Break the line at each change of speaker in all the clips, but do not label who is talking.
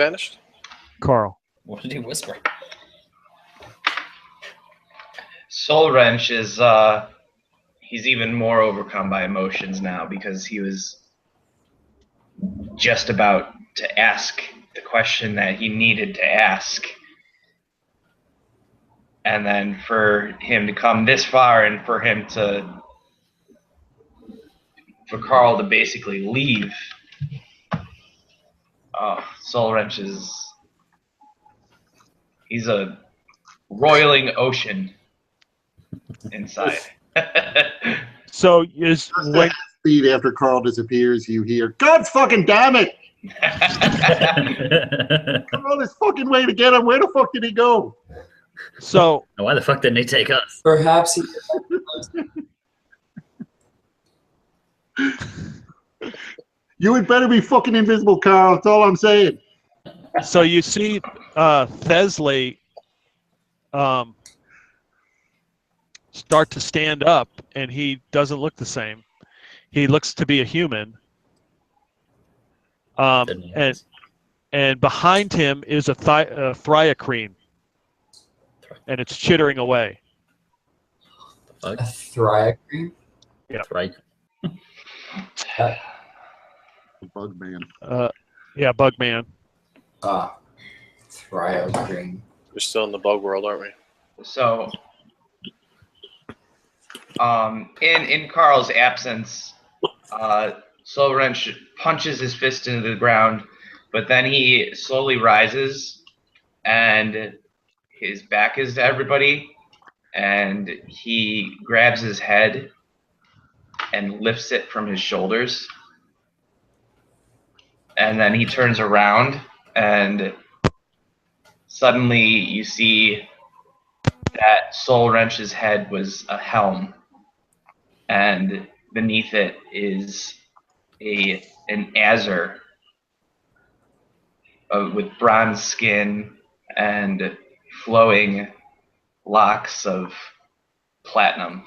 vanished?
Carl.
What did he whisper?
Soul Wrench is he's even more overcome by emotions now because he was just about to ask the question that he needed to ask. And then for him to come this far and for Carl to basically leave, Soul Wrench he's a roiling ocean inside.
So is when
Speed after Carl disappears, you hear, God fucking damn it! I'm on this fucking way to get him. Where the fuck did he go?
so
Why the fuck didn't he take us?
Perhaps he.
You had better be fucking invisible, Carl. That's all I'm saying.
so you see Thesley start to stand up, and he doesn't look the same. He looks to be a human. And behind him is a thryacrene, and it's chittering away.
The
A
fuck?
thryacrene?
Yeah.
Right.
Bug man.
Yeah, Bugman.
Thryacrene.
We're still in the bug world, aren't we?
So, in Carl's absence, Soul Wrench punches his fist into the ground, but then he slowly rises, and his back is to everybody, and he grabs his head and lifts it from his shoulders, and then he turns around, and suddenly you see that Soul Wrench's head was a helm, and beneath it is an Azure with bronze skin and flowing locks of platinum.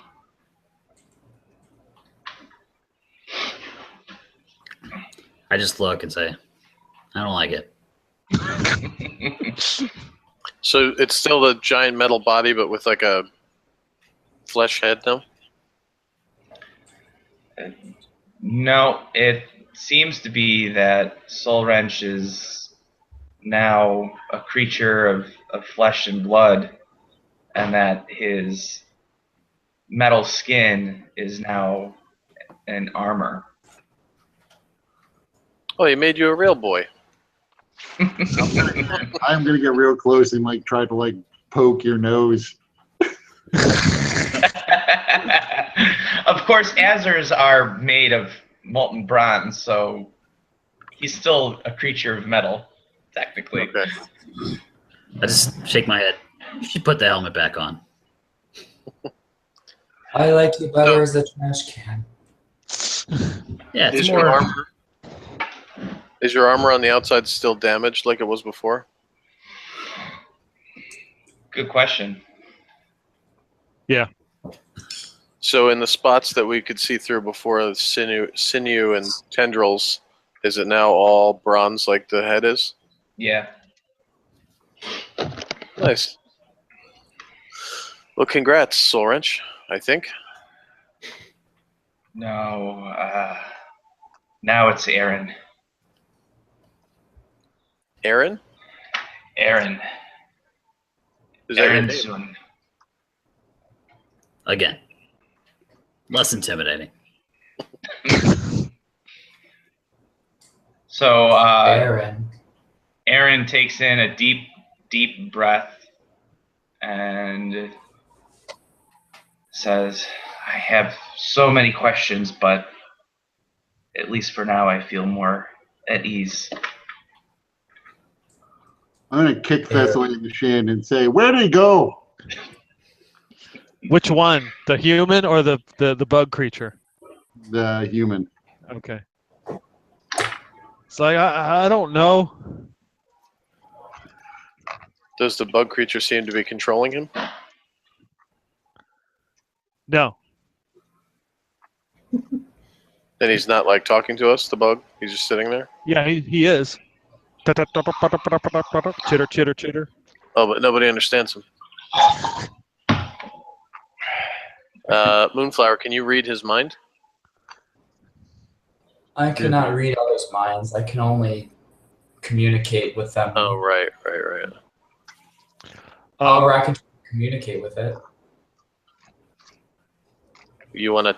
I just look and say, I don't like it.
So it's still the giant metal body, but with like a flesh head now?
No, it seems to be that Soul Wrench is now a creature of flesh and blood, and that his metal skin is now an armor.
Oh, he made you a real boy.
I'm gonna get real close and like try to like poke your nose.
Of course, Azures are made of molten bronze, so he's still a creature of metal, technically.
Okay.
I just shake my head. You should put the helmet back on.
I like you better as a trash can.
Yeah, it's
Is
more.
your armor on the outside still damaged like it was before?
Good question.
Yeah.
So in the spots that we could see through before, the sinew and tendrils, is it now all bronze like the head is?
Yeah.
Nice. Well, congrats, Soul Wrench, I think.
No, now it's Aaron.
Aaron?
Aaron.
Is that your
Aaron
name?
soon.
Again. Less intimidating.
So
Aaron.
takes in a deep, deep breath and says, I have so many questions, but at least for now I feel more at ease.
I'm gonna kick Thessaly in the shin and say, "Where did he go?"
Which one? The human or the bug creature?
The human.
Okay. It's like I don't know.
Does the bug creature seem to be controlling him?
No.
And he's not like talking to us, the bug? He's just sitting there?
Yeah, he is. Chitter, chitter, chitter.
Oh, but nobody understands him. Moonflower, can you read his mind?
I cannot read others' minds. I can only communicate with them.
Oh, right.
However, I can communicate with it.
You want to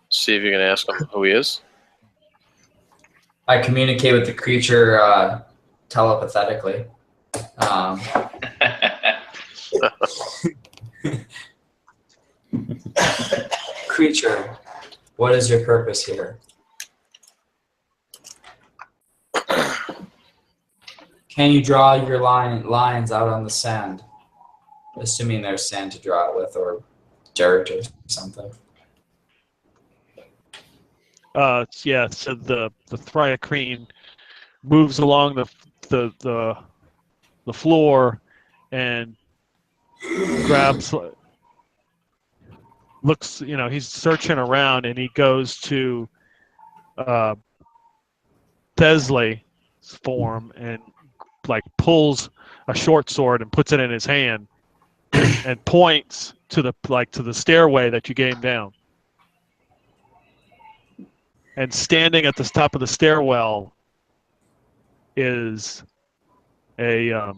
see if you can ask him who he is?
I communicate with the creature telepathetically. Creature, what is your purpose here? Can you draw your lines out on the sand? Assuming there's sand to draw it with, or dirt or something.
Yeah. So the Thryacrene moves along the floor and grabs. Looks, he's searching around, and he goes to Thesley's form and pulls a short sword and puts it in his hand and points to the stairway that you came down. And standing at the top of the stairwell is a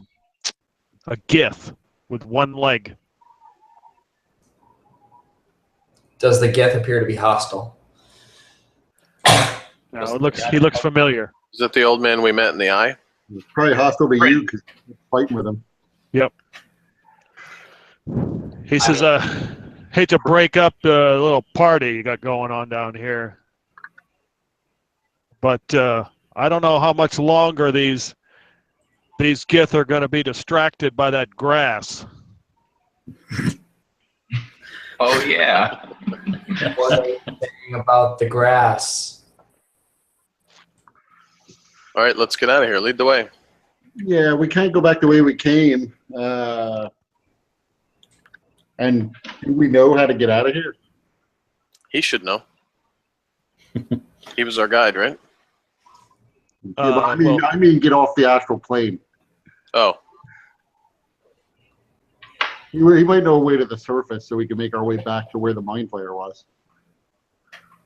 Gith with one leg.
Does the Gith appear to be hostile?
No, he looks familiar.
Is that the old man we met in the eye?
It's probably hostile to you because you're fighting with him.
Yep. He says, hate to break up the little party you got going on down here, but I don't know how much longer these Gith are going to be distracted by that grass.
Oh, yeah.
What are you saying about the grass?
All right, let's get out of here. Lead the way.
Yeah, we can't go back the way we came. And do we know how to get out of here?
He should know. He was our guide, right?
Yeah, but I mean, get off the astral plane.
Oh,
He might know a way to the surface so we can make our way back to where the mind flayer was.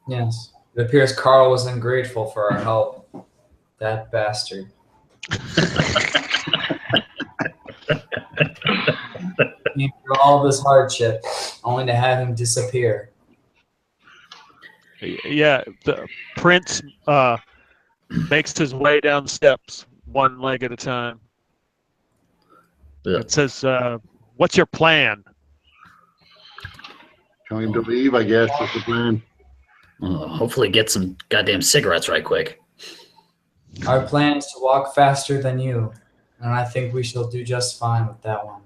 Yes. It appears Carl was ungrateful for our help. That bastard. He through all this hardship, only to have him disappear.
Yeah, the prince makes his way down steps, one leg at a time.
Yeah.
It says, what's your plan?
Tell him to leave, I guess, is the plan.
Hopefully get some goddamn cigarettes right quick.
Our plan is to walk faster than you, and I think we shall do just fine with that one.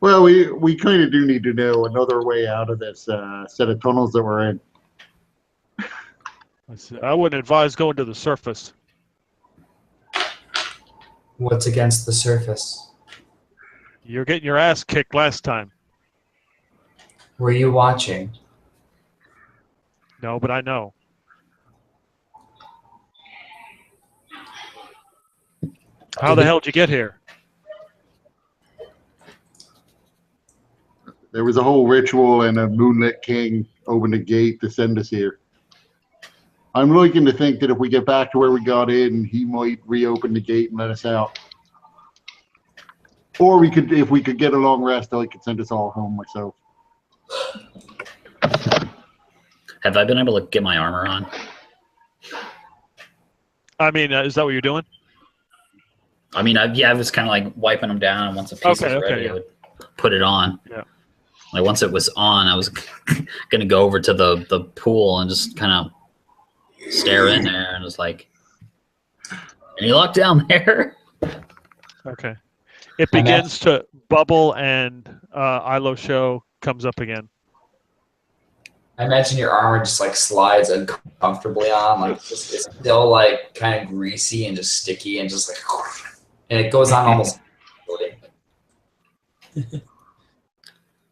Well, we kind of do need to know another way out of this set of tunnels that we're in.
I wouldn't advise going to the surface.
What's against the surface?
You're getting your ass kicked last time.
Were you watching?
No, but I know. How the hell did you get here?
There was a whole ritual, and a Moonlit King opened a gate to send us here. I'm looking to think that if we get back to where we got in, he might reopen the gate and let us out. Or we could, if we could get a long rest, I could send us all home myself.
Have I been able to get my armor on?
I mean, is that what you're doing?
I mean, I was kind of like wiping them down, and once a piece was ready,
yeah.
I would put it on.
Yeah.
Like once it was on, I was gonna go over to the pool and just kind of stare in there, and was like, "Any luck down there?"
Okay. It begins to bubble, and Ilo Show comes up again.
I imagine your armor just like slides uncomfortably on, like it's still like kind of greasy and just sticky and just like, and it goes on almost.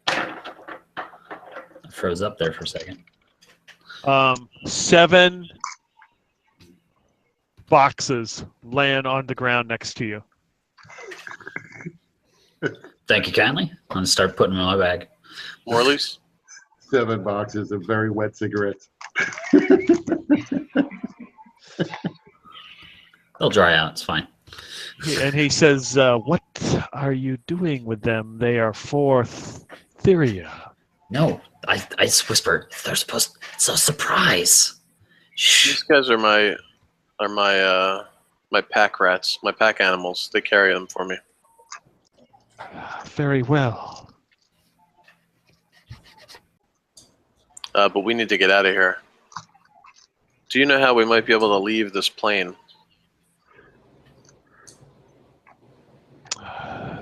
I froze up there for a second.
7 boxes laying on the ground next to you.
Thank you kindly. I'm gonna start putting them in my bag.
Morley's?
7 boxes of very wet cigarettes.
They'll dry out. It's fine.
And he says, "What are you doing with them? They are for Theria."
No, I just whispered. They're supposed. It's a surprise. Shh.
These guys are my pack rats, my pack animals. They carry them for me.
Very well.
But we need to get out of here. Do you know how we might be able to leave this plane?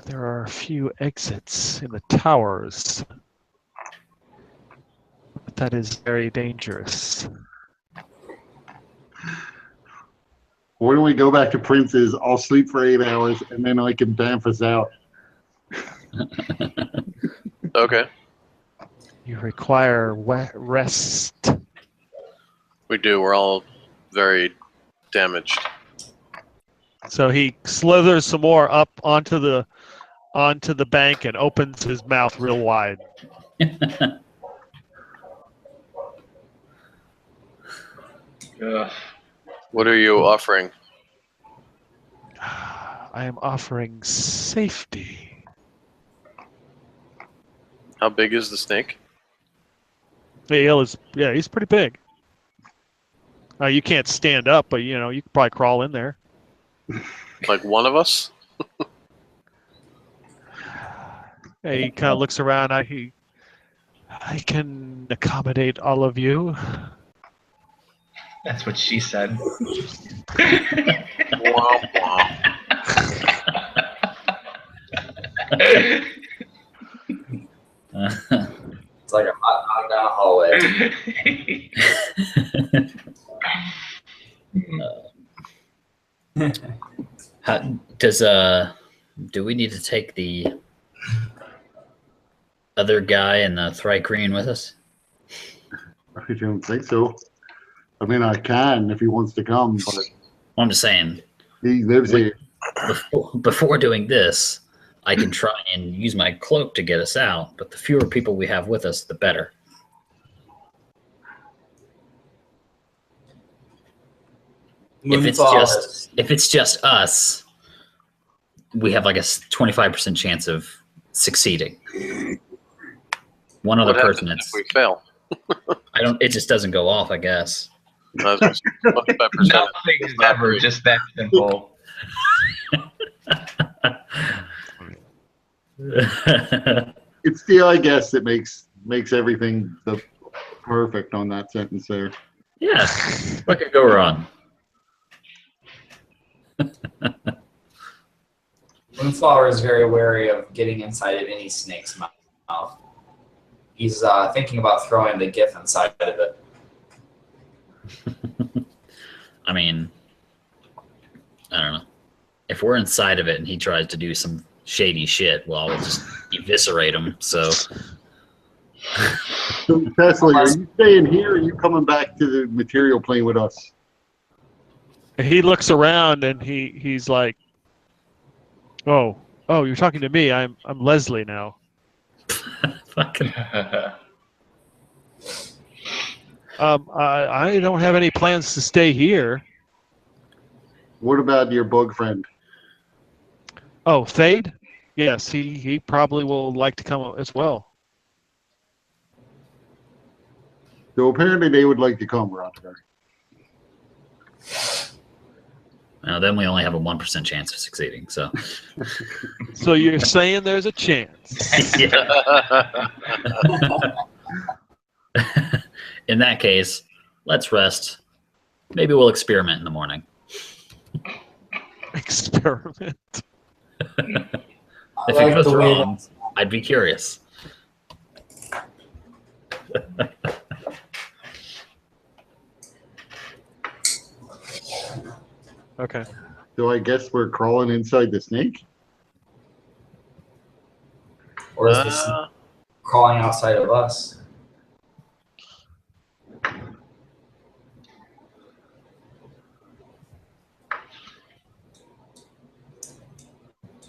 There are a few exits in the towers. But that is very dangerous.
Why don't we go back to Prince's? I'll sleep for 8 hours, and then I can damp us out.
Okay,
You require rest.
we do. We're all very damaged.
So he slithers some more up onto the bank and opens his mouth real wide.
Ugh.
What are you offering?
I am offering safety.
How big is the snake?
The eel is, yeah, he's pretty big. You can't stand up, but you could probably crawl in there.
Like one of us?
He kind of looks around. I can accommodate all of you.
That's what she said.
Wah, wah.
It's like a hot dog down a hallway.
Do we need to take the other guy and the Thrycreen with us?
I don't think so. I mean, I can if he wants to come, but
I'm just saying,
he lives here.
before doing this, I can try and use my cloak to get us out, but the fewer people we have with us, the better. If it's just us, we have like a 25% chance of succeeding. One other
What
person,
happens if we fail?
it just doesn't go off, I guess.
I was gonna say, 25%
Nothing is ever just that simple.
It's the I guess that makes everything the perfect on that sentence there.
Yeah, what could go wrong?
Moonflower is very wary of getting inside of any snake's mouth. He's thinking about throwing the GIF inside of it.
I mean, I don't know. If we're inside of it and he tries to do some shady shit, well, we'll just eviscerate him. So,
So, Tesla, are you staying here or are you coming back to the material plane with us?
He looks around and he's like, "Oh, you're talking to me. I'm Leslie now."
fucking.
I don't have any plans to stay here.
What about your bug friend?
Oh, Thade? Yes, he probably will like to come as well.
So apparently they would like to come, Roger.
Well, then we only have a 1% chance of succeeding. So,
So you're saying there's a chance?
in that case, let's rest. Maybe we'll experiment in the morning.
Experiment.
If it goes wrong, I'd be curious.
Okay.
So I guess we're crawling inside the snake?
Or is this crawling outside of us?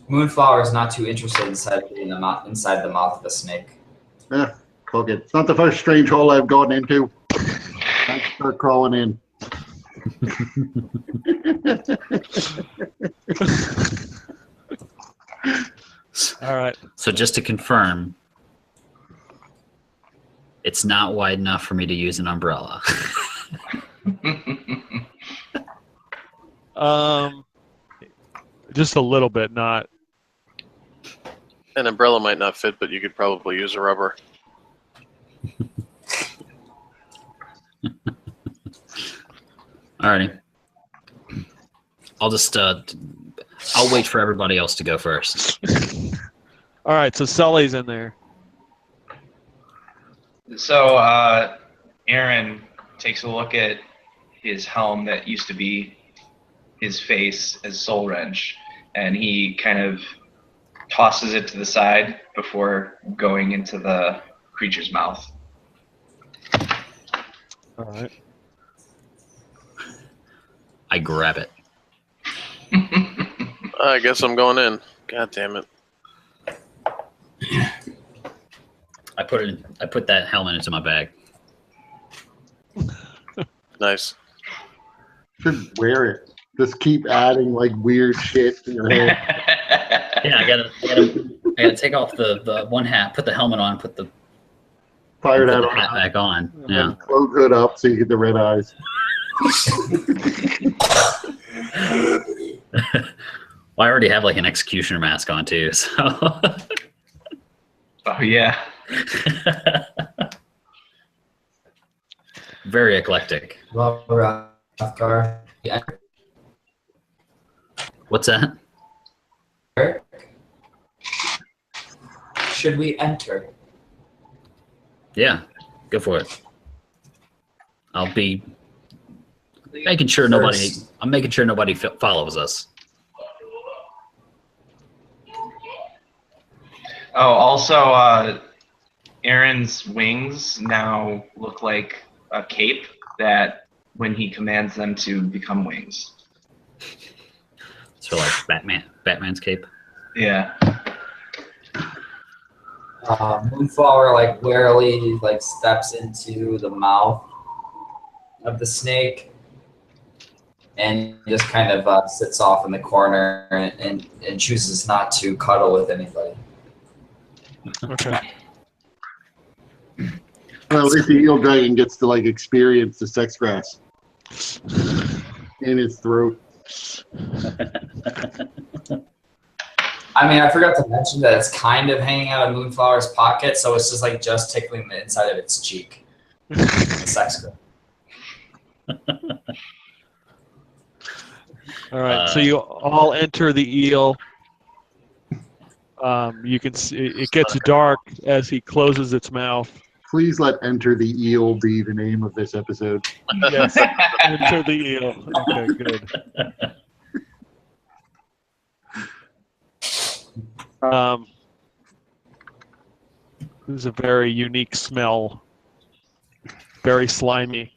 Moonflower is not too interested inside inside the mouth of a snake.
Yeah, cook it. It's not the first strange hole I've gone into. I start crawling in.
All right.
So just to confirm, it's not wide enough for me to use an umbrella.
Just a little bit, not.
An umbrella might not fit, but you could probably use a rubber.
Alrighty. I'll just I'll wait for everybody else to go first.
All right, so Sully's in there.
So Aaron takes a look at his helm that used to be his face as Soul Wrench, and he kind of tosses it to the side before going into the creature's mouth.
All right.
I grab it.
I guess I'm going in. God damn it.
I put that helmet into my bag.
Nice.
Should wear it. Just keep adding like weird shit to your head.
Yeah, I gotta take off the one hat, put the helmet on, put the
Fire
hat
that on.
back on.
And
Yeah.
then close hood up so you get the red eyes.
Well, I already have like an executioner mask on too, so
Oh yeah.
very eclectic.
Well, Rothgar. Yeah.
What's that?
Should we enter?
Yeah, go for it. I'll be making sure nobody. I'm making sure nobody follows us.
Oh, also, Aaron's wings now look like a cape that when he commands them to become wings.
So like Batman's cape.
Yeah.
Moonflower like warily like steps into the mouth of the snake and just kind of sits off in the corner and chooses not to cuddle with anybody.
Okay.
Well, at least the eel dragon gets to like experience the sex grass in its throat.
I mean, I forgot to mention that it's kind of hanging out of Moonflower's pocket, so it's just tickling the inside of its cheek. The sex girl.
All right. So you all enter the eel. You can see it gets dark as he closes its mouth.
Please let Enter the Eel be the name of this episode.
Yes. Enter the eel. Okay, good. This is a very unique smell. Very slimy.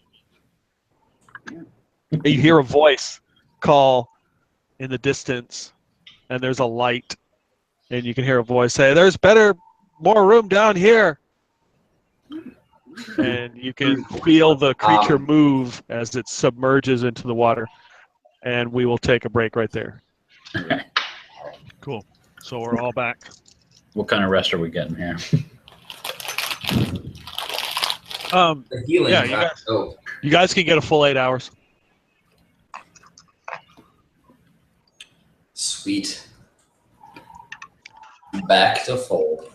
You hear a voice call in the distance, and there's a light, and you can hear a voice say, "There's more room down here." And you can feel the creature move as it submerges into the water. And we will take a break right there.
Okay.
Cool. So we're all back.
What kind of rest are we getting here?
The healing.
Yeah, you
factor-
guys-
oh,
You guys can get a full 8 hours.
sweet. Back to full.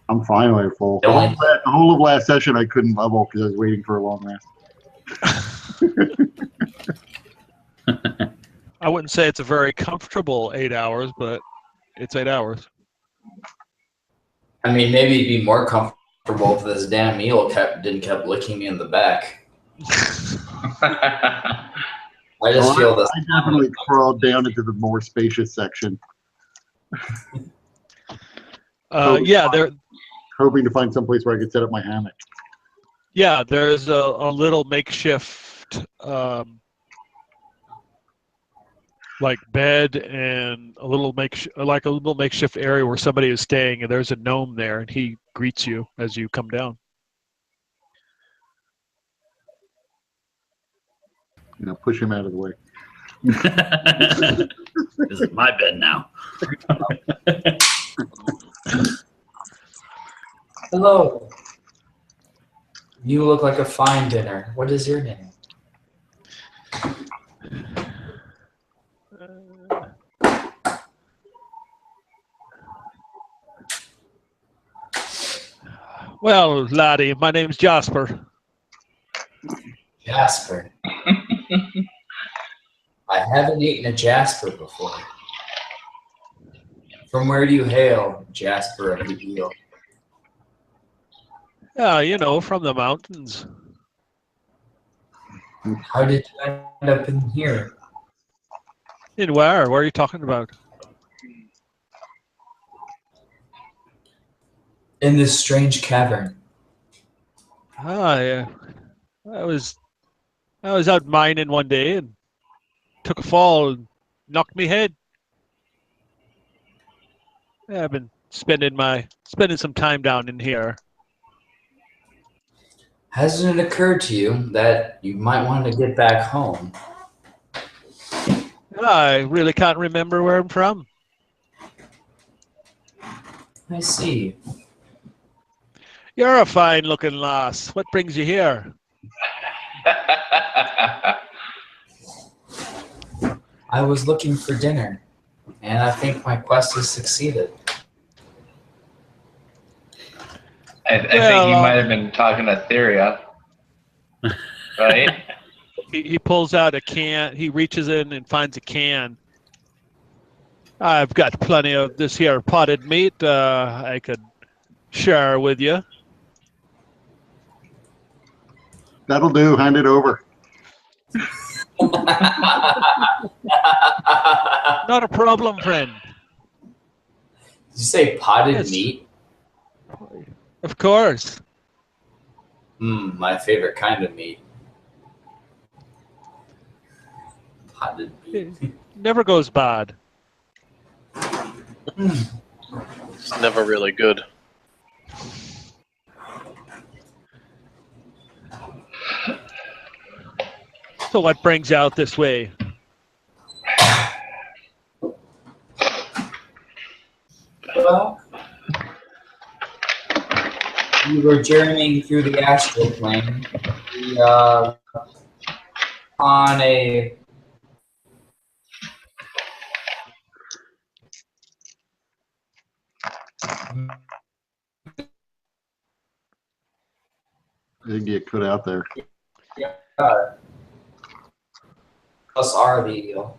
I'm finally full.
The only-
The whole of last session I couldn't level because I was waiting for a long rest.
I wouldn't say it's a very comfortable 8 hours, but it's 8 hours.
I mean, maybe it'd be more comfortable if this damn eel didn't keep licking me in the back. I just feel this.
I definitely crawled down into the more spacious section,
Yeah,
hoping to find someplace where I could set up my hammock.
there's a little makeshift, like bed and a little makeshift area where somebody is staying, and there's a gnome there, and he greets you as you come down.
Push him out of the way.
This is my bed now.
Hello. You look like a fine dinner. What is your name?
Well, laddie, my name's Jasper.
Jasper. I haven't eaten a Jasper before. From where do you hail, Jasper of the Eel?
Yeah, from the mountains.
How did you end up in here?
In where? Where are you talking about?
In this strange cavern.
Yeah. I was out mining one day and took a fall and knocked me head. Yeah, I've been spending some time down in here.
Hasn't it occurred to you that you might want to get back home?
I really can't remember where I'm from.
I see.
You're a fine-looking lass. What brings you here?
I was looking for dinner, and I think my quest has succeeded.
I think you might have been talking to Theria, right?
He pulls out a can. He reaches in and finds a can. I've got plenty of this here potted meat. I could share with you.
That'll do. Hand it over.
Not a problem, friend.
Did you say potted
Yes.
meat?
Of course.
My favorite kind of meat. Potted meat.
Never goes bad.
It's never really good.
So what brings you out this way?
Well, we were journeying through the astral plane. We, on a
I think you cut out there.
us are the eel.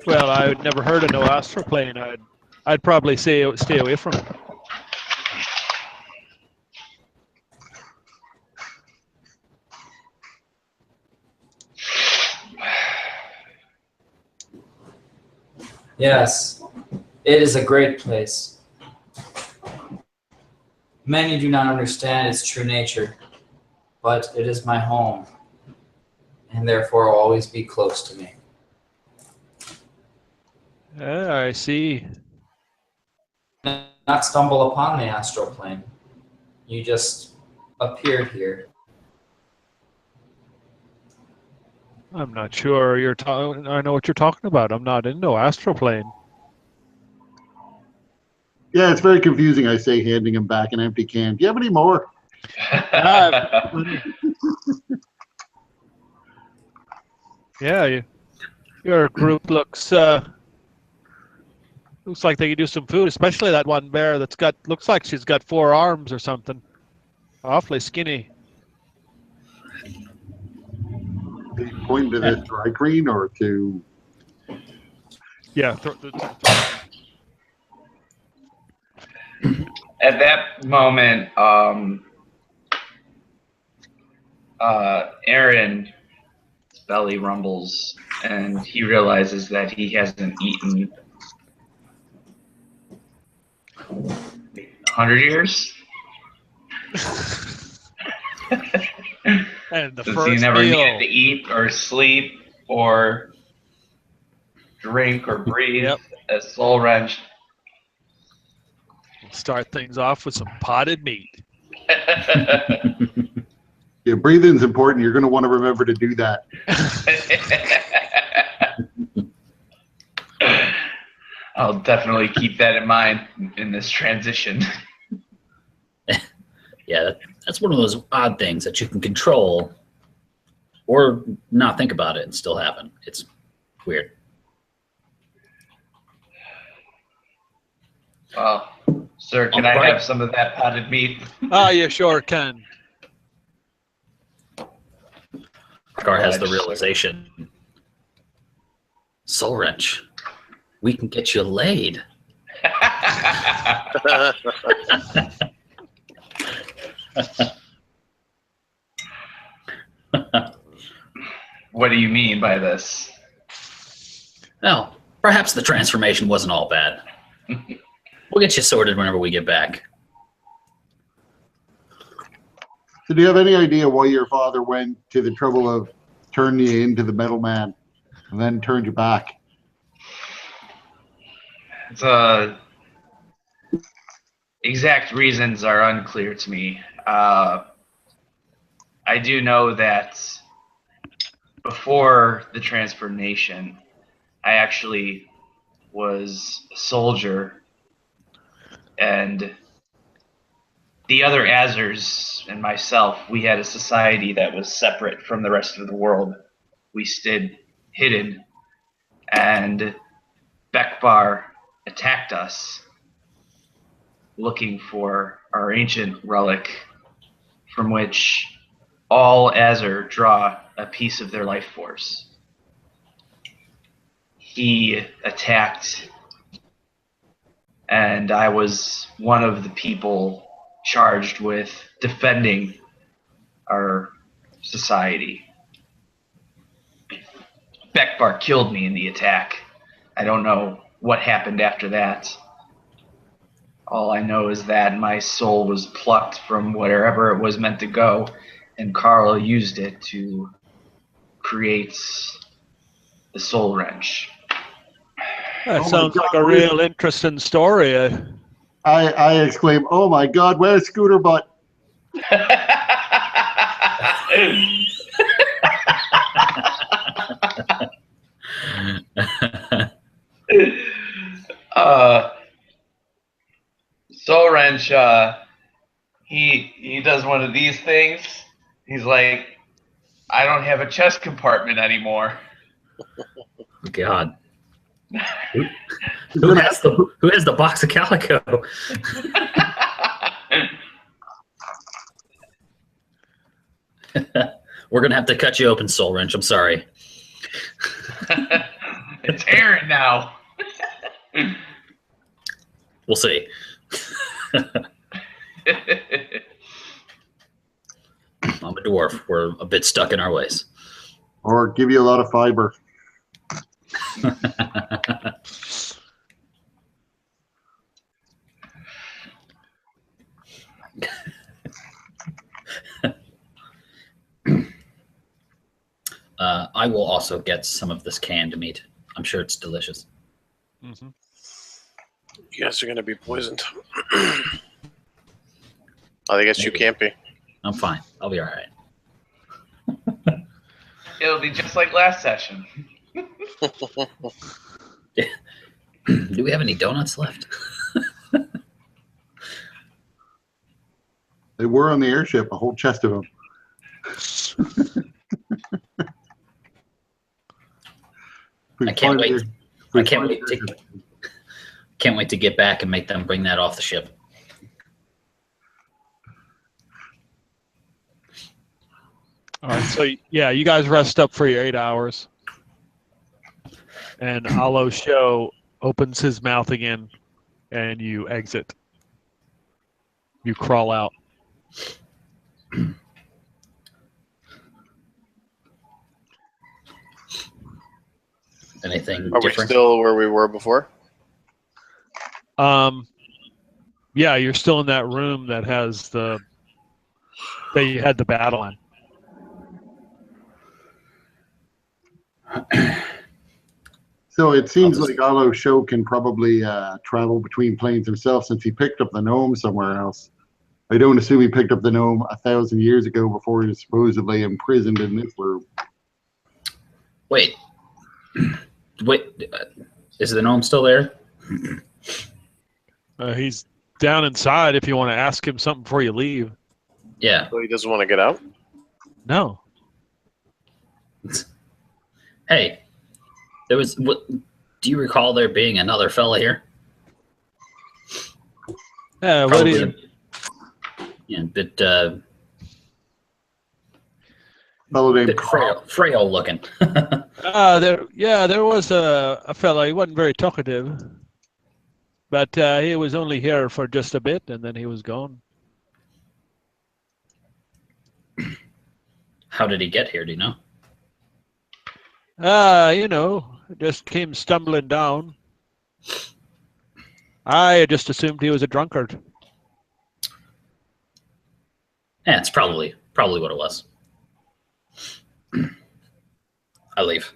Well, I'd never heard of no astral plane. I'd probably say stay away from it.
Yes, it is a great place. Many do not understand its true nature, but it is my home, and therefore will always be close to me.
I see.
Not stumble upon the astral plane. You just appeared here.
I'm not sure I know what you're talking about. I'm not in no astral plane.
Yeah, it's very confusing. I say, handing him back an empty can. Do you have any more?
Yeah, your group looks like they could do some food, especially that one bear looks like she's got 4 arms or something. Awfully skinny.
Did you point to this dry green or to?
Yeah.
At that moment, Aaron's belly rumbles, and he realizes that he hasn't eaten 100 years.
And the
Since
first
he never
meal.
needed to eat or sleep or drink or breathe.
Yep.
A soul wrench.
We'll start things off with some potted meat.
Yeah, breathing's important. You're going to want to remember to do that.
I'll definitely keep that in mind in this transition.
Yeah, that's one of those odd things that you can control or not think about it and still happen. It's weird.
Well, sir, can I have some of that potted meat?
Oh, you sure can.
Gar has the realization. Soul Wrench, we can get you laid.
What do you mean by this?
Well, perhaps the transformation wasn't all bad. We'll get you sorted whenever we get back.
So do you have any idea why your father went to the trouble of turning you into the metal man and then turned you back?
Exact reasons are unclear to me. I do know that before the transformation, I actually was a soldier, and the other Azers and myself, we had a society that was separate from the rest of the world. We stood hidden, and Bekbar attacked us, looking for our ancient relic, from which all Azer draw a piece of their life force. He attacked, and I was one of the people charged with defending our society. Bekbar killed me in the attack. I don't know what happened after that. All I know is that my soul was plucked from wherever it was meant to go, and Carl used it to create the soul wrench.
That
Oh my
sounds
God,
like a real interesting story.
I exclaim, "Oh my God, where's Scooter Butt?"
Soul Wrench, he does one of these things. He's like, I don't have a chest compartment anymore.
God. Who has the box of calico? We're gonna have to cut you open, Soul Wrench. I'm sorry.
It's Aaron now.
We'll see. I'm a dwarf. We're a bit stuck in our ways.
Or give you a lot of fiber.
I will also get some of this canned meat. I'm sure it's delicious.
Mm-hmm.
You guys are going to be poisoned. I guess you
Maybe.
can't be.
I'm fine. I'll be all right.
It'll be just like last session.
Do we have any donuts left?
They were on the airship, a whole chest of them.
I can't wait. I can't wait to get back and make them bring that off the ship.
All right, so yeah, you guys rest up for your 8 hours, and Alo Show opens his mouth again, and you exit. You crawl out.
Anything
Are we
different?
still where we were before?
Yeah, you're still in that room that has that you had the battle in.
So it seems
I'll
like Alo Show can probably travel between planes himself since he picked up the gnome somewhere else. I don't assume he picked up the gnome 1,000 years ago before he was supposedly imprisoned in this room.
Wait. Is the gnome still there?
He's down inside if you want to ask him something before you leave.
Yeah.
So he doesn't want to get out?
No.
Hey, there was. What? Do you recall there being another fella here?
What do you...
Yeah, bit
Fellow named
frail looking.
there was a fella. He wasn't very talkative, but he was only here for just a bit, and then he was gone.
How did he get here? Do you know?
Just came stumbling down. I just assumed he was a drunkard.
Yeah, it's probably what it was. I leave.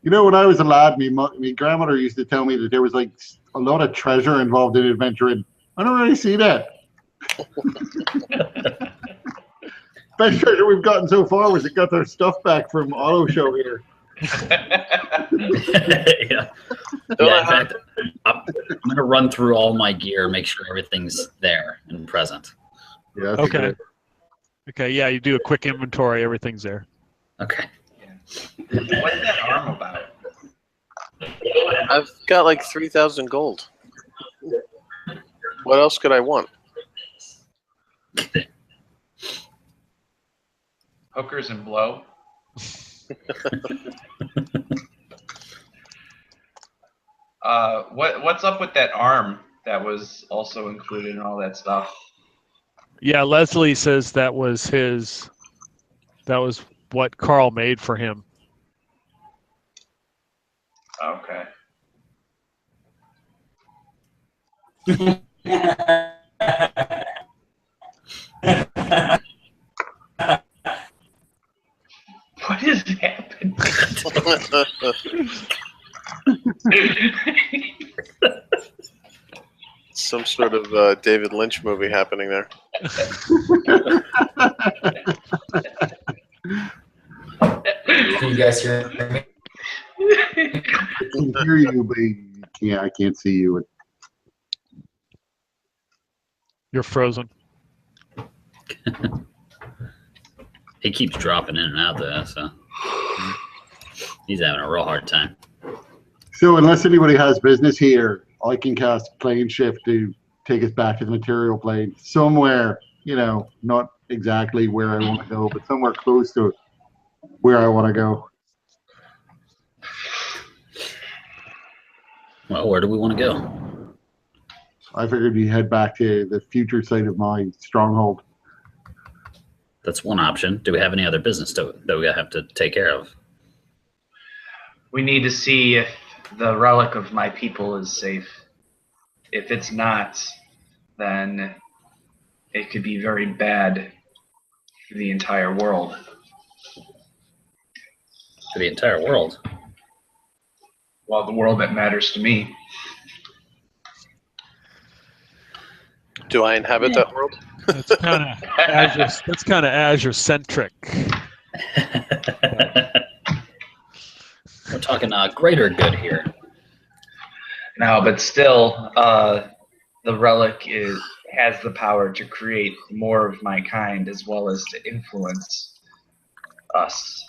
You know, when I was a lad, my grandmother used to tell me that there was like a lot of treasure involved in adventuring. I don't really see that. Best treasure we've gotten so far was it got their stuff back from Auto Show here.
Yeah. Yeah, in fact, I'm going to run through all my gear, make sure everything's there and present.
Yeah. That's
Okay.
good.
Okay, yeah, you do a quick inventory. Everything's there.
Okay.
What's that arm about?
I've got like 3,000 gold. What else could I want?
Hookers and blow? What's up with that arm that was also included in all that stuff?
Yeah, Leslie says that was what Carl made for him.
Okay. What is happening?
Some sort of David Lynch movie happening there.
Can you guys hear me?
I can hear you, but I can't see you.
You're frozen.
He keeps dropping in and out there, so he's having a real hard time.
So unless anybody has business here, I can cast plane shift to take us back to the material plane somewhere, not exactly where I want to go, but somewhere close to where I want to go.
Well, where do we want to go?
I figured you head back to the future site of my stronghold.
That's one option. Do we have any other business that we have to take care of?
We need to see if the relic of my people is safe. If it's not, then it could be very bad for the entire world.
For the entire world?
Well, the world that matters to me.
Do I inhabit that world?
That's kind of Azure. That's kind of Azure-centric.
We're talking greater good here.
No, but still, the relic has the power to create more of my kind as well as to influence us.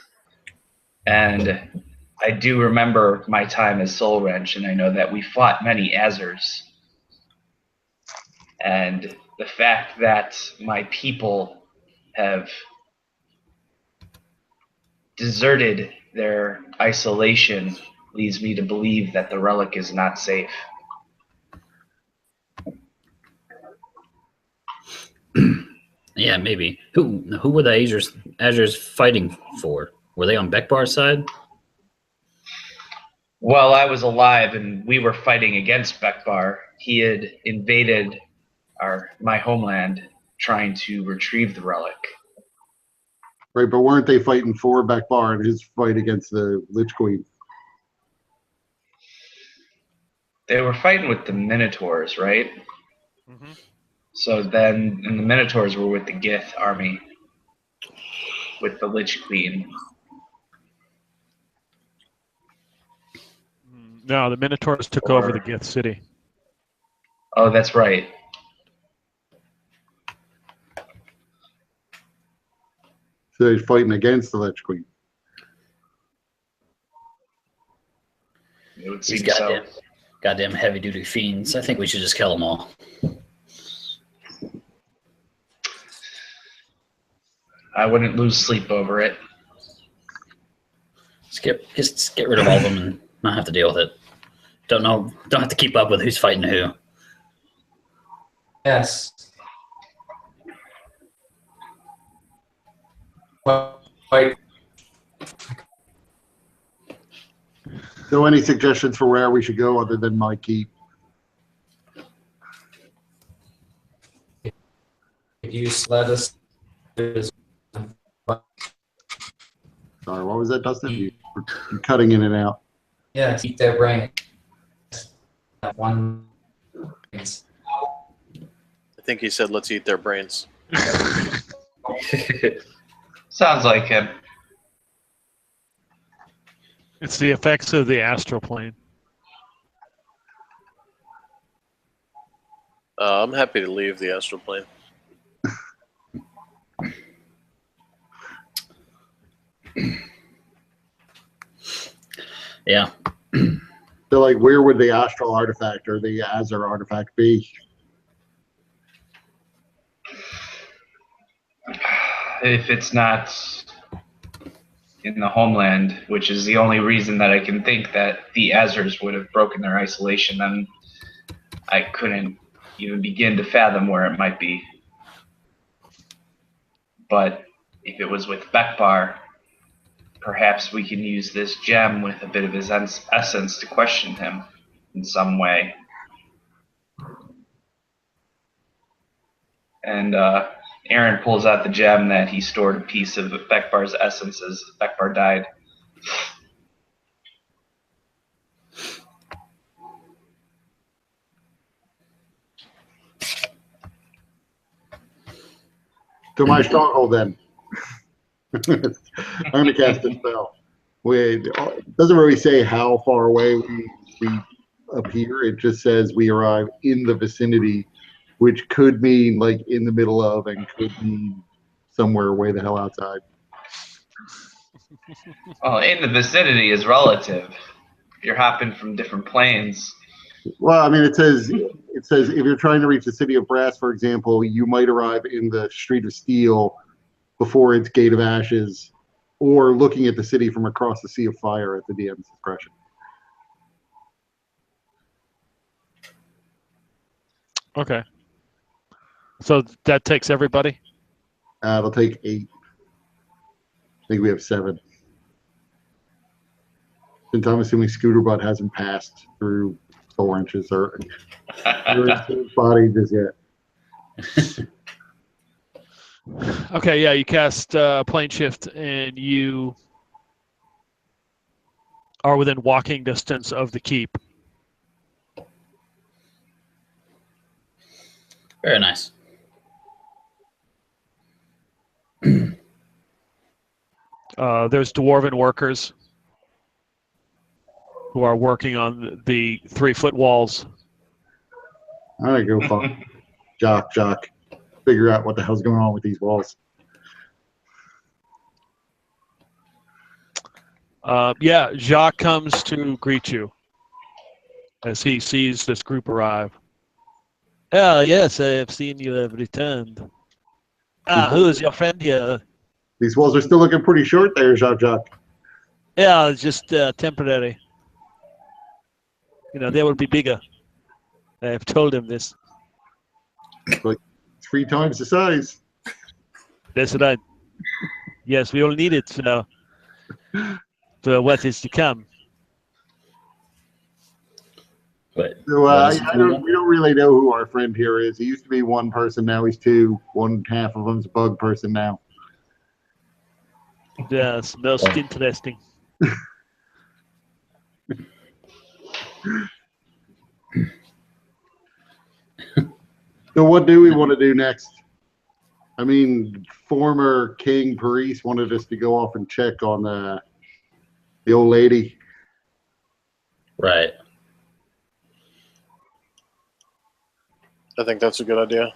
And I do remember my time as Soul Wrench, and I know that we fought many Azers. And the fact that my people have deserted their isolation leads me to believe that the relic is not safe.
Yeah, maybe. Who were the Azures fighting for? Were they on Bekbar's side?
While I was alive and we were fighting against Bekbar, he had invaded my homeland, trying to retrieve the relic.
Right, but weren't they fighting for Bekbar in his fight against the Lich Queen?
They were fighting with the Minotaurs, right?
Mm-hmm.
So then, and the Minotaurs were with the Gith army, with the Lich Queen.
No, the Minotaurs took over the Gith city.
Oh, that's right.
So they're fighting against the Lich Queen.
It would
These
seem so.
goddamn heavy duty fiends. I think we should just kill them all.
I wouldn't lose sleep over it.
Just get rid of all of them and not have to deal with it. Don't have to keep up with who's fighting who.
Yes. Wait.
So any suggestions for where we should go other than my keep?
If you let us.
Sorry, what was that, Dustin? You're cutting in and out.
Yeah, keep their brain. One.
I think he said, let's eat their brains.
Sounds like him.
It's the effects of the astral plane.
I'm happy to leave the astral plane.
Yeah.
So, like, where would the astral artifact or the Azure artifact be?
If it's not in the homeland, which is the only reason that I can think that the Azers would have broken their isolation, then I couldn't even begin to fathom where it might be. But if it was with Bekbar, perhaps we can use this gem with a bit of his essence to question him in some way. And Aaron pulls out the gem that he stored a piece of Bekbar's essence as Bekbar died.
To my stronghold, then. I'm going to cast a spell. It doesn't really say how far away we appear. It just says we arrive in the vicinity, which could mean like in the middle of and could mean somewhere way the hell outside.
Well, in the vicinity is relative. You're hopping from different planes.
Well, I mean, it says if you're trying to reach the city of Brass, for example, you might arrive in the Street of Steel before its Gate of Ashes, or looking at the city from across the Sea of Fire at the DM's discretion.
Okay. So that takes everybody?
It'll take 8. I think we have 7. Since I'm assuming Scooterbutt hasn't passed through Soul Wrenches or his body just yet.
Okay, yeah, you cast plane shift and you are within walking distance of the keep.
Very nice.
There's dwarven workers who are working on the 3-foot walls.
I'm gonna go find Jock. Figure out what the hell's going on with these walls.
Yeah, Jacques comes to greet you as he sees this group arrive. Oh, yes, I have seen you have returned. Who is your friend here?
These walls are still looking pretty short there, Jock.
Yeah, it's just temporary. You know, they will be bigger. I have told him this.
Like 3 times the size.
That's right. Yes, we all need it for what is to come.
But
So
what is
we don't really know who our friend here is. He used to be one person, now he's two. One half of him's a bug person now.
Yes, most
Well-
interesting.
So what do we want to do next? I mean, former King Paris wanted us to go off and check on the old lady.
Right.
I think that's a good idea.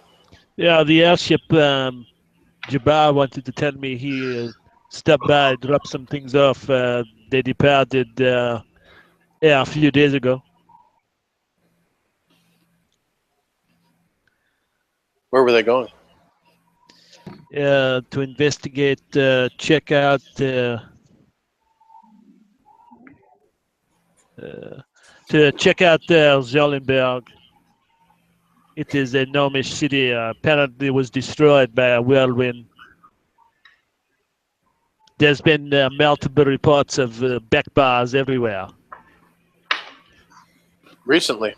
Yeah, the airship, Jabbar wanted to tell me he stopped by, dropped some things off. They departed a few days ago.
Where were they going?
To investigate, check out, to check out Zollenberg. It is a gnomish city. Apparently, was destroyed by a whirlwind. There's been multiple reports of back bars everywhere.
Recently.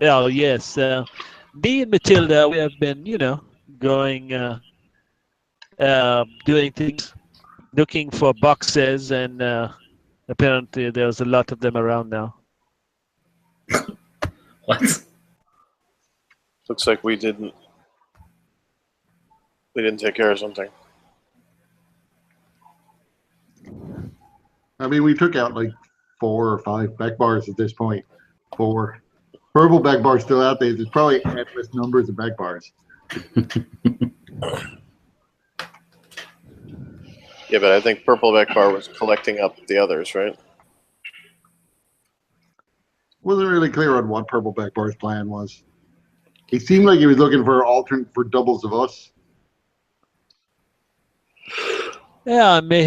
Oh yes, me and Matilda, we have been, going, doing things, looking for boxes, and apparently there's a lot of them around now.
What?
Looks like we didn't take care of something.
I mean, we took out like 4 or 5 back bars at this point. 4. Purple back bars still out there. There's probably endless numbers of back bars.
Yeah, but I think Purpleback Bar was collecting up the others, right?
Wasn't really clear on what Purple back bar's plan was. He seemed like he was looking for alternate for doubles of us.
Yeah, I may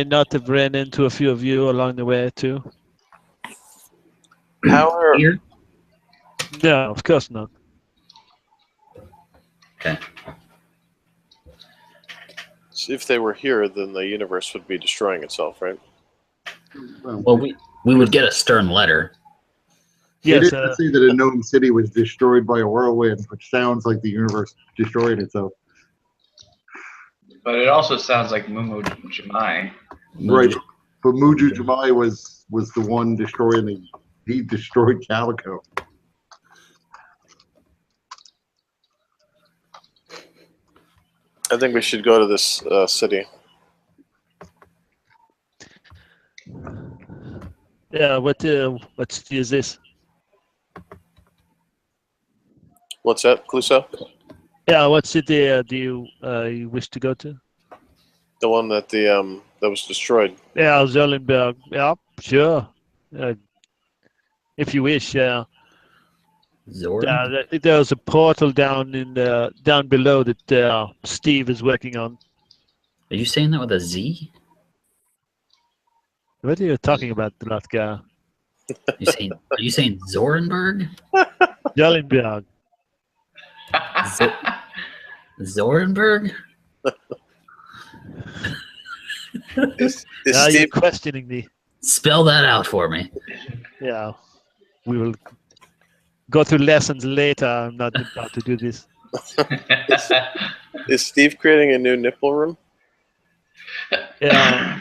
not have ran into a few of you along the way too.
How are
Here?
No, of course not.
Okay.
if they were here, then the universe would be destroying itself, right?
Well, we would get a stern letter.
They
Yes,
didn't say that a gnome city was destroyed by a whirlwind, which sounds like the universe destroyed itself.
But it also sounds like Mumu Jamai.
Right. But Muju Jamai was the one destroying he destroyed Calico.
I think we should go to this city.
yeah. What city is this?
What's that, Cluso?
Yeah, what city do you wish to go to?
The one that that was destroyed.
Yeah, Zollenberg. Yeah, sure. If you wish.
Zord?
There's a portal down down below that Steve is working on.
Are you saying that with a Z?
What are you talking about, Latka?
Are you saying Zorenberg?
Zollenberg.
Zorenberg?
Is
Now you're
Steve,
questioning me.
Spell that out for me.
Yeah, we will go through lessons later. I'm not about to do this.
is Steve creating a new nipple room?
Yeah.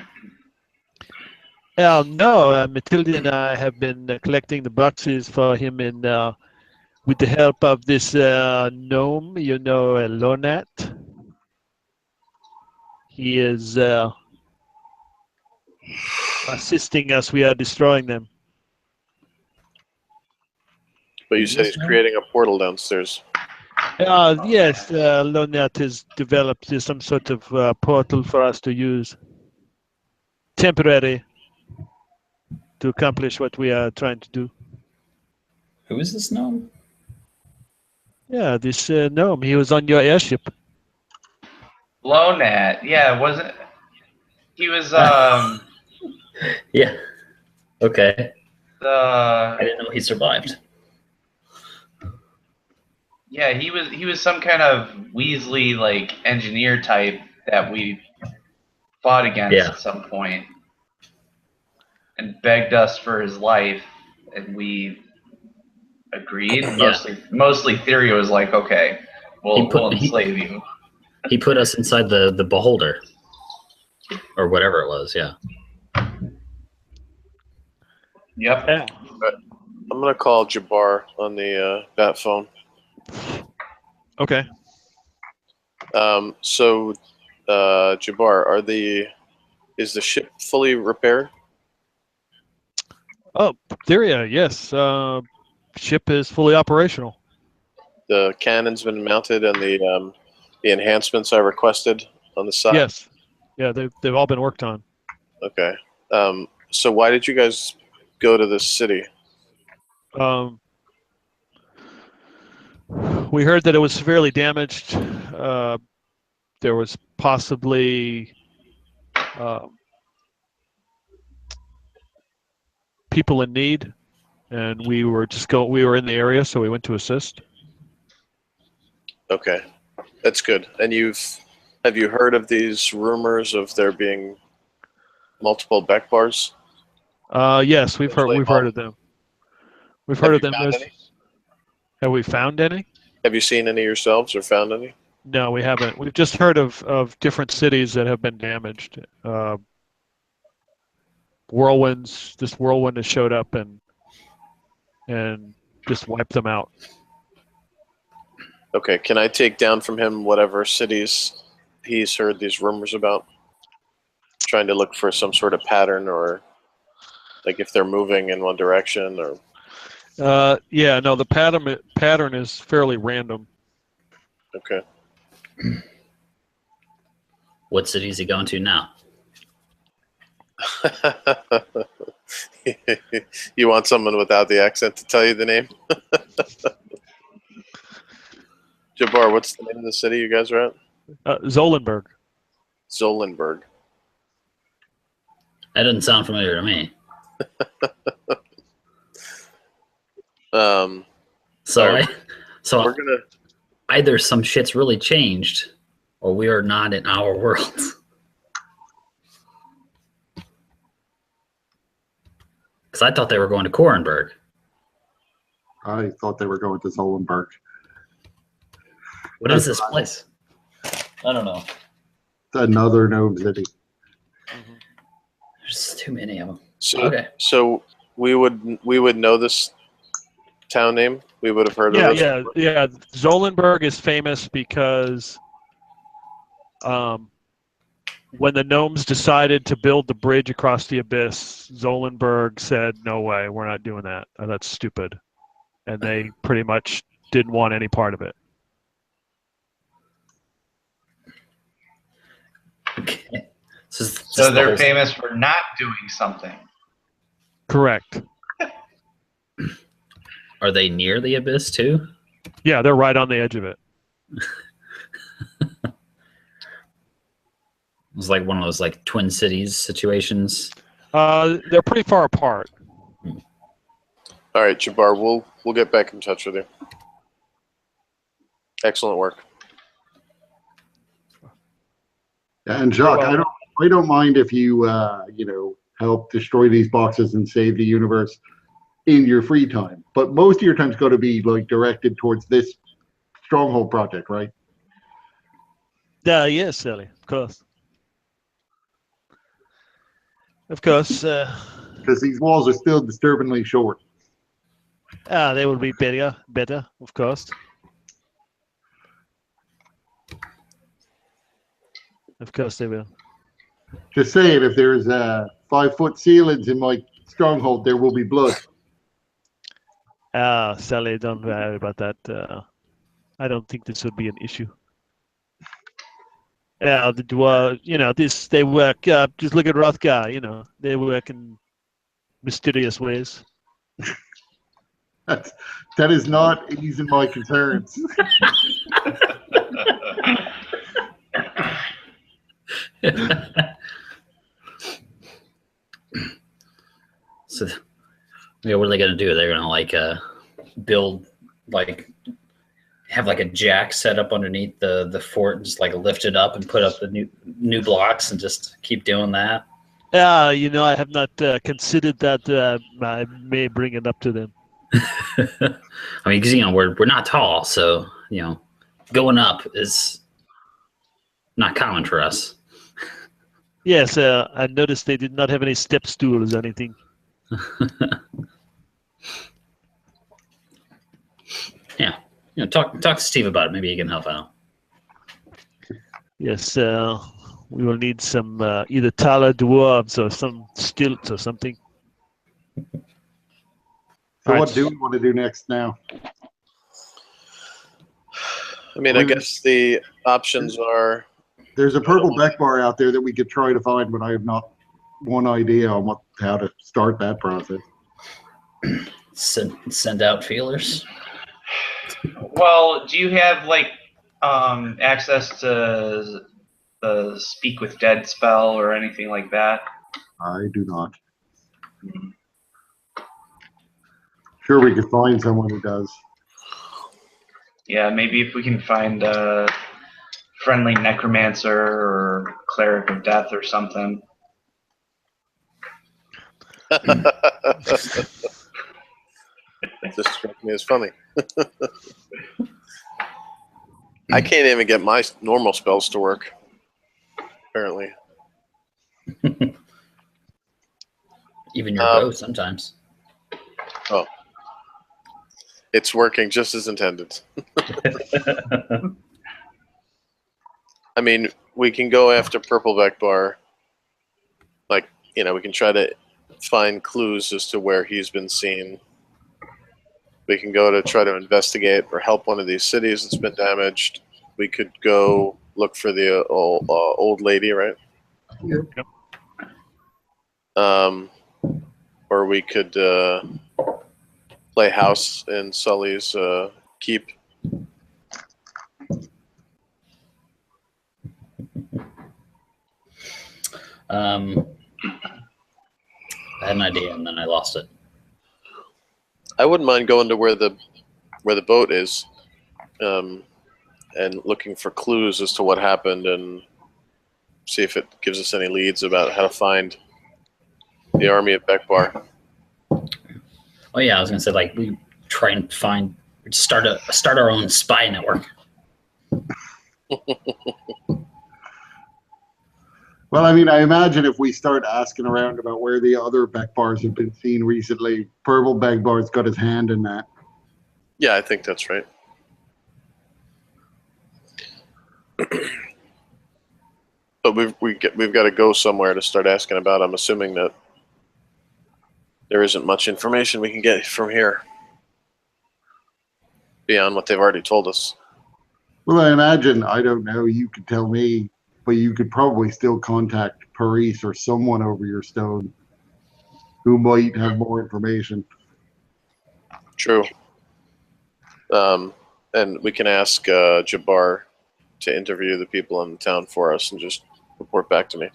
No, Matilda and I have been collecting the boxes for him in with the help of this gnome, Lonat. He is assisting us. We are destroying them.
But you said he's creating a portal downstairs.
Yes, Lonat has developed some sort of portal for us to use. Temporary. To accomplish what we are trying to do.
Who is this gnome?
Yeah, this gnome. He was on your airship.
Lonat, yeah, wasn't he was
Yeah. Okay. I
the
didn't know he survived.
yeah, he was some kind of Weasley like engineer type that we fought against
Yeah.
at some point and begged us for his life, and we agreed.
Yeah.
Mostly Therio was like, okay, we'll
He
enslave you.
He put us inside the beholder, or whatever it was. Yeah.
Yep.
Yeah.
I'm gonna call Jabbar on the bat phone.
Okay.
So, Jabbar, is the ship fully repaired?
Oh, Theria, yes. Ship is fully operational.
The cannon's been mounted, and the enhancements I requested on the side.
Yes. Yeah, they've all been worked on.
Okay. So why did you guys go to this city?
We heard that it was severely damaged. There was possibly people in need, and we were in the area, so we went to assist.
Okay, that's good. And have you heard of these rumors of there being multiple Beck bars?
Yes, we've heard of them. We've heard of them. Have we found any?
Have you seen any yourselves or found any?
No, we haven't. We've just heard of different cities that have been damaged. Whirlwinds. This whirlwind has showed up and just wiped them out.
Okay, can I take down from him whatever cities he's heard these rumors about? Trying to look for some sort of pattern, or like if they're moving in one direction, or.
Yeah, no, the pattern is fairly random.
Okay.
What city is he going to now?
You want someone without the accent to tell you the name? Jabbar, what's the name of the city you guys are at?
Zolenberg.
Zolenberg.
That doesn't sound familiar to me.
Sorry.
So
We're gonna.
either some shit's really changed, or we are not in our world. Because I thought they were going to Korenberg.
I thought they were going to Zolenberg.
What is this place? I don't know.
Another gnome city.
There's too many of them.
So,
Okay.
so we would know this town name. We would have heard of it.
Yeah. Zolenberg is famous because when the gnomes decided to build the bridge across the abyss, Zolenberg said, "No way, we're not doing that. That's stupid," and they pretty much didn't want any part of it.
Okay.
So they're famous for not doing something.
Correct.
Are they near the abyss too?
Yeah, they're right on the edge of it.
It was like one of those like Twin Cities situations.
They're pretty far apart.
All right, Jabbar, we'll get back in touch with you. Excellent work.
And Jacques, I don't mind if you help destroy these boxes and save the universe in your free time. But most of your time's got to be like directed towards this stronghold project, right?
Yes, Sally, of course. Of course.
Because these walls are still disturbingly short.
They will be better, of course. Of course they will.
Just saying, if there's 5-foot ceilings in my stronghold, there will be blood.
Sally, don't worry about that. I don't think this would be an issue. Yeah, they work. Just look at Rothgar. They work in mysterious ways.
That is not easing my concerns.
So, yeah, what are they gonna do? They're gonna like build have like a jack set up underneath the fort and just like lift it up and put up the new blocks and just keep doing that.
I have not considered that. I may bring it up to them.
I mean, because we're not tall, so going up is not common for us.
Yes, I noticed they did not have any step stools or anything.
Yeah, talk to Steve about it. Maybe he can help out.
Yes, we will need some either taller dwarves or some stilts or something.
So
All
what
right.
do we want to do next now?
I mean, I guess the options are
There's a purple Beck bar out there that we could try to find, but I have not one idea on how to start that process.
Send out feelers.
Well, do you have access to the Speak with Dead spell or anything like that?
I do not. Sure, we could find someone who does.
Yeah, maybe if we can find a friendly necromancer or cleric of death or something.
This struck me as funny. I can't even get my normal spells to work. Apparently.
Even your bow sometimes.
Oh. It's working just as intended. I mean, we can go after Purpleback Bar. We can try to find clues as to where he's been seen. We can go to try to investigate or help one of these cities that's been damaged. We could go look for the old lady, right?
Yep.
Or we could play house in Sully's keep.
I had an idea and then I lost it.
I wouldn't mind going to where the boat is, and looking for clues as to what happened, and see if it gives us any leads about how to find the army of Beckbar.
Oh yeah, I was gonna say we try and start our own spy network.
Well, I mean, I imagine if we start asking around about where the other Beck bars have been seen recently, Purple Beck Bar's got his hand in that.
Yeah, I think that's right. But we've got to go somewhere to start asking about. I'm assuming that there isn't much information we can get from here beyond what they've already told us.
Well, I imagine, I don't know, you could tell me, but you could probably still contact Paris or someone over your stone who might have more information.
True. And we can ask Jabbar to interview the people in the town for us and just report back to me.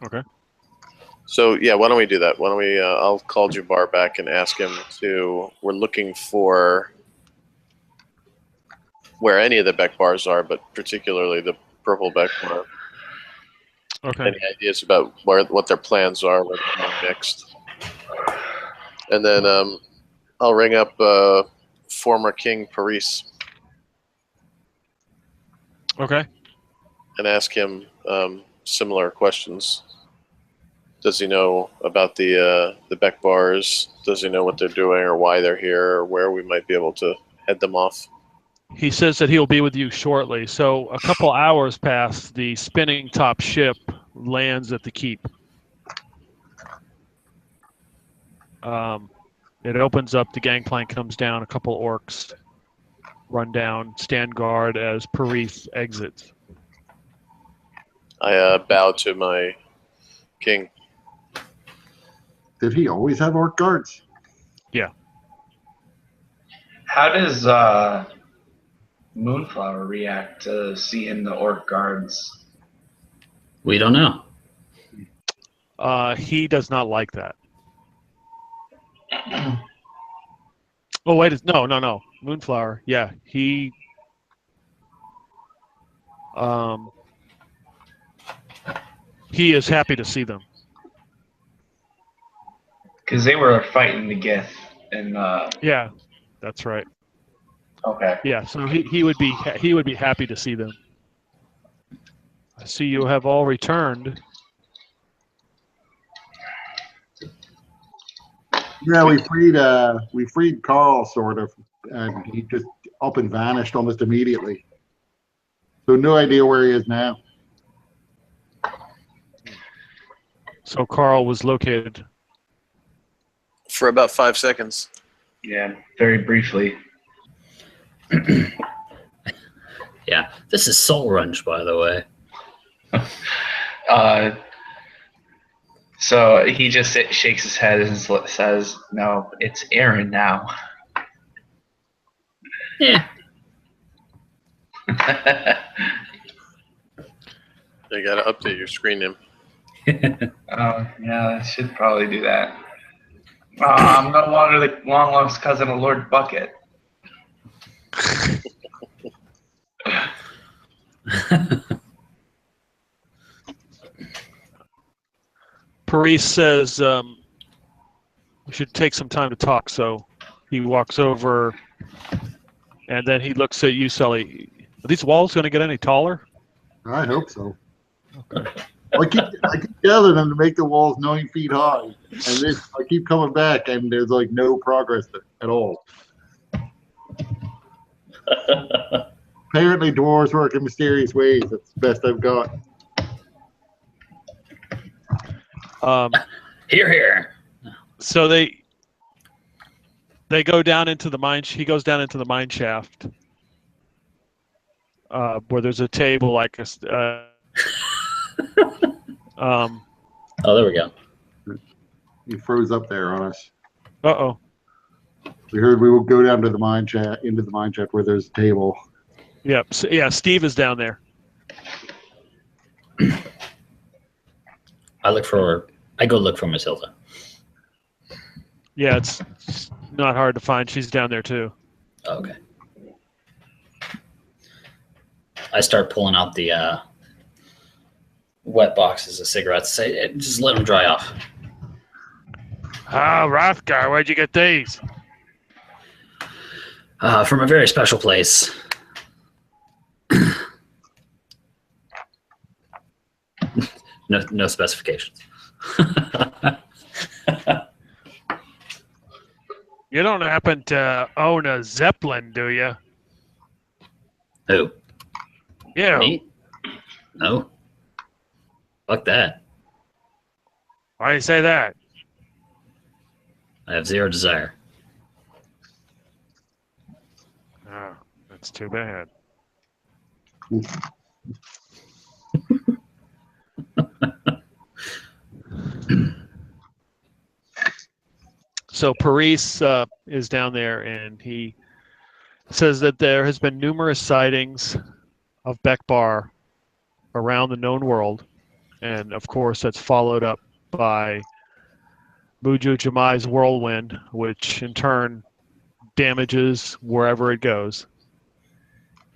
Okay.
So yeah, why don't we do that? Why don't we? I'll call Jabbar back and ask him to. We're looking for where any of the Beck bars are, but particularly the Purple Beck bar.
Okay.
Any ideas about what their plans are, where they're going next? And then I'll ring up former King Paris
Okay.
and ask him similar questions. Does he know about the Beck bars? Does he know what they're doing or why they're here or where we might be able to head them off?
He says that he'll be with you shortly. So a couple hours pass. The spinning top ship lands at the keep. It opens up. The gangplank comes down. A couple orcs run down, stand guard as Paris exits.
I bow to my king.
Did he always have orc guards?
Yeah.
How does Moonflower react to seeing the orc guards?
We don't know.
He does not like that. Oh wait, no. Moonflower. Yeah, he. He is happy to see them.
Because they were fighting the Gith. And
Yeah, that's right.
okay.
Yeah, so he would be happy to see them. I see you have all returned.
Yeah, we freed Carl sort of, and he just up and vanished almost immediately. So no idea where he is now.
So Carl was located.
For about 5 seconds.
Yeah, very briefly.
Yeah, this is Soul Runge, by the way.
So he just shakes his head and says, "No, it's Aaron now."
Yeah.
You gotta update your screen name.
Yeah, I should probably do that. I'm no longer the long lost cousin of Lord Bucket.
Paris says we should take some time to talk. So he walks over, and then he looks at you, Sully. Are these walls going to get any taller?
I hope so.
Okay.
I keep telling them to make the walls 9 feet high, and I keep coming back, and there's like no progress at all. Apparently, dwarves work in mysterious ways. That's the best I've got.
Here, here.
So they go down into the mine. He goes down into the mine shaft, where there's a table like a.
Oh, there we go.
He froze up there on us.
Uh-oh.
We heard we would go down to the mine shaft, into the mine shaft where there's a table.
Yep. So, yeah, Steve is down there.
I go look for Miss Hilda.
Yeah, it's not hard to find. She's down there too.
Okay. I start pulling out the wet boxes of cigarettes. Say, just let them dry off.
Ah, Rothgar, where'd you get these?
From a very special place. No specifications.
You don't happen to own a Zeppelin, do you?
Who?
Yeah.
Me? No. Fuck that.
Why do you say that?
I have zero desire.
Oh, that's too bad. So Paris is down there, and he says that there has been numerous sightings of Bekbar around the known world, and of course that's followed up by Muju Jamai's whirlwind, which in turn damages wherever it goes.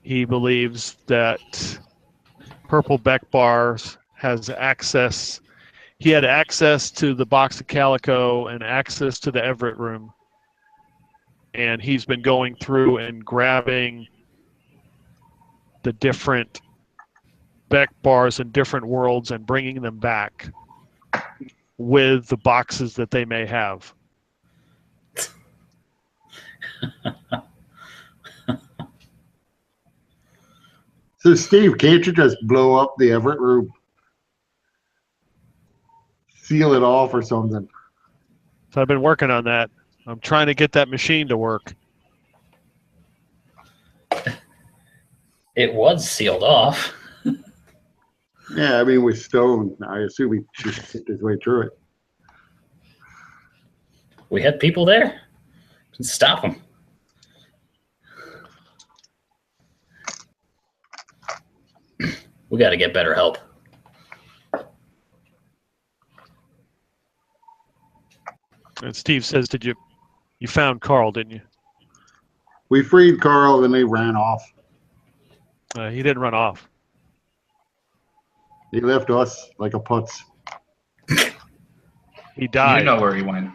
He believes that Purple Bekbar has access. He had access to the box of calico and access to the Everett room. And he's been going through and grabbing the different Bekbars in different worlds and bringing them back with the boxes that they may have.
So, Steve, can't you just blow up the Everett room? Seal it off or something.
So I've been working on that. I'm trying to get that machine to work.
It was sealed off.
Yeah, I mean, with stone, I assume he just hit his way through it.
We had people there. Stop them. We got to get better help.
And Steve says, you found Carl, didn't you?
We freed Carl, and they ran off.
He didn't run off.
He left us like a putz.
He died.
You know where he went.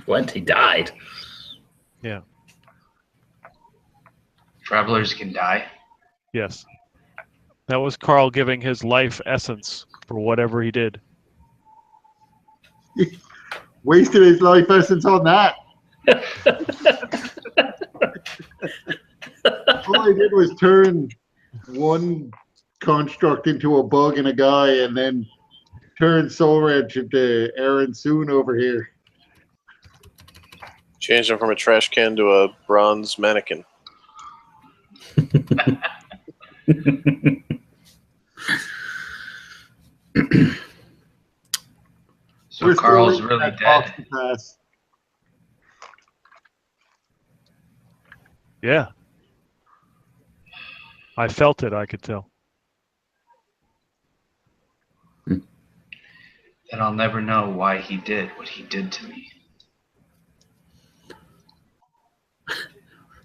What? He died.
Travelers can die.
Yes. That was Carl giving his life essence for whatever he did.
Wasted his life essence on that. All I did was turn one construct into a bug and a guy, and then turn Soul Wrench into Aaron Soon over here.
Change him from a trash can to a bronze mannequin.
So
We're
Carl's
still
really
at
dead.
Octopass.
Yeah. I felt it, I could tell.
Then I'll never know why he did what he did to me.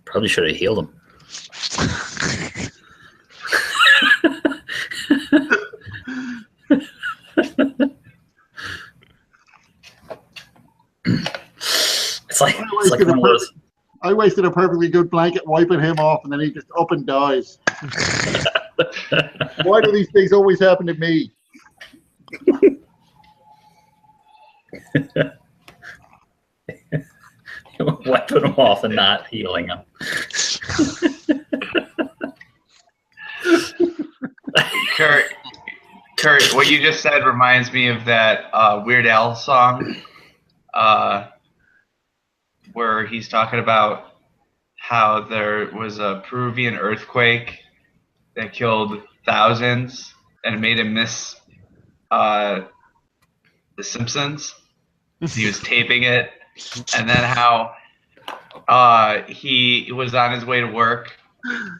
Probably should have healed him. It's like one of those.
I wasted a perfectly good blanket wiping him off, and then he just up and dies. Why do these things always happen to me?
Wiping him off and not healing him.
Kurt, what you just said reminds me of that Weird Al song where he's talking about how there was a Peruvian earthquake that killed thousands and made him miss The Simpsons. He was taping it, and then how he was on his way to work, and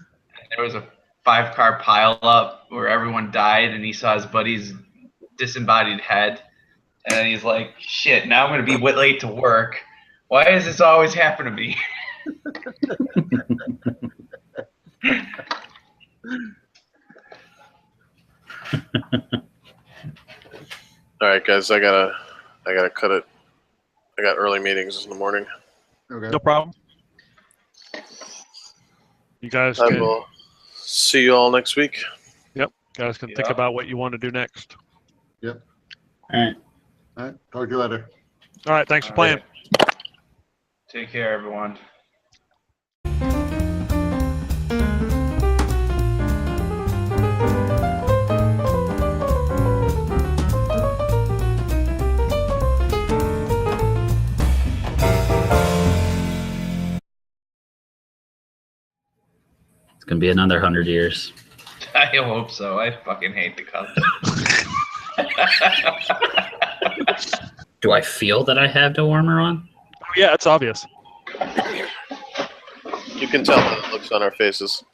there was a 5-car pileup where everyone died, and he saw his buddy's disembodied head, and he's like, "Shit! Now I'm gonna be late to work. Why does this always happen to me?"
All right, guys, I gotta cut it. I got early meetings in the morning.
Okay.
No problem. You guys
I
can,
will see you all next week.
think
Yeah.
about what you want to do next.
All right.
All right. Talk to you later.
All right, thanks for playing.
Take care, everyone.
It's gonna be another 100 years.
I hope so. I fucking hate the Cubs.
Do I feel that I have no armor on?
Oh, yeah, it's obvious.
You can tell by the looks on our faces.